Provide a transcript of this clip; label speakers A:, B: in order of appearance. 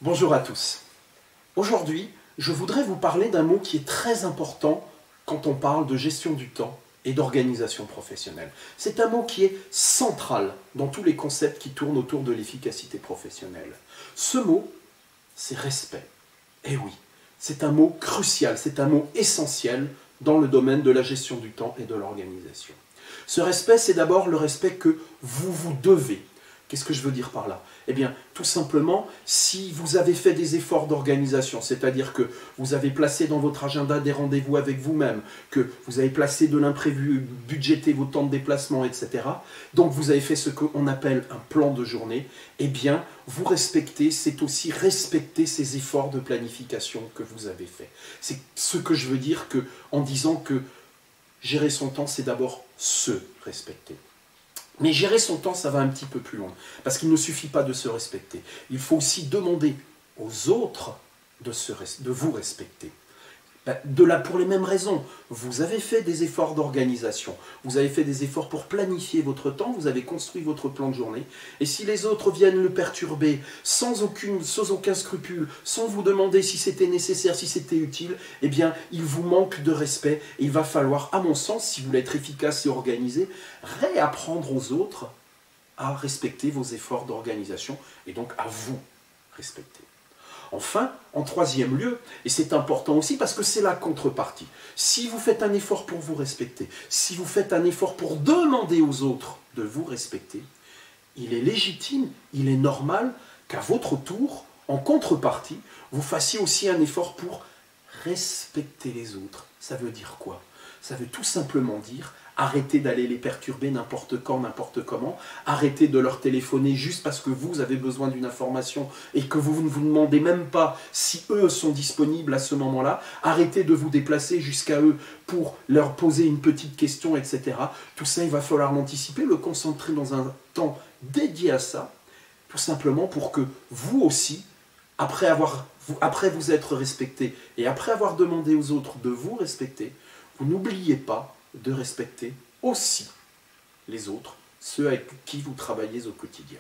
A: Bonjour à tous. Aujourd'hui, je voudrais vous parler d'un mot qui est très important quand on parle de gestion du temps et d'organisation professionnelle. C'est un mot qui est central dans tous les concepts qui tournent autour de l'efficacité professionnelle. Ce mot, c'est respect. Eh oui, c'est un mot crucial, c'est un mot essentiel dans le domaine de la gestion du temps et de l'organisation. Ce respect, c'est d'abord le respect que vous vous devez. Qu'est-ce que je veux dire par là? Eh bien, tout simplement, si vous avez fait des efforts d'organisation, c'est-à-dire que vous avez placé dans votre agenda des rendez-vous avec vous-même, que vous avez placé de l'imprévu, budgété vos temps de déplacement, etc., donc vous avez fait ce qu'on appelle un plan de journée, eh bien, vous respectez, c'est aussi respecter ces efforts de planification que vous avez faits. C'est ce que je veux dire en disant que gérer son temps, c'est d'abord se respecter. Mais gérer son temps, ça va un petit peu plus loin. Parce qu'il ne suffit pas de se respecter. Il faut aussi demander aux autres de vous respecter. Pour les mêmes raisons, vous avez fait des efforts d'organisation, vous avez fait des efforts pour planifier votre temps, vous avez construit votre plan de journée, et si les autres viennent le perturber sans aucun scrupule, sans vous demander si c'était nécessaire, si c'était utile, eh bien, il vous manque de respect, et il va falloir, à mon sens, si vous voulez être efficace et organisé, réapprendre aux autres à respecter vos efforts d'organisation, et donc à vous respecter. Enfin, en troisième lieu, et c'est important aussi parce que c'est la contrepartie, si vous faites un effort pour vous respecter, si vous faites un effort pour demander aux autres de vous respecter, il est légitime, il est normal qu'à votre tour, en contrepartie, vous fassiez aussi un effort pour respecter les autres. Ça veut dire quoi? Ça veut tout simplement dire arrêtez d'aller les perturber n'importe quand, n'importe comment, arrêtez de leur téléphoner juste parce que vous avez besoin d'une information et que vous ne vous demandez même pas si eux sont disponibles à ce moment-là, arrêtez de vous déplacer jusqu'à eux pour leur poser une petite question, etc. Tout ça, il va falloir l'anticiper, le concentrer dans un temps dédié à ça, tout simplement pour que vous aussi, après vous être respecté et après avoir demandé aux autres de vous respecter, vous n'oubliez pas de respecter aussi les autres, ceux avec qui vous travaillez au quotidien.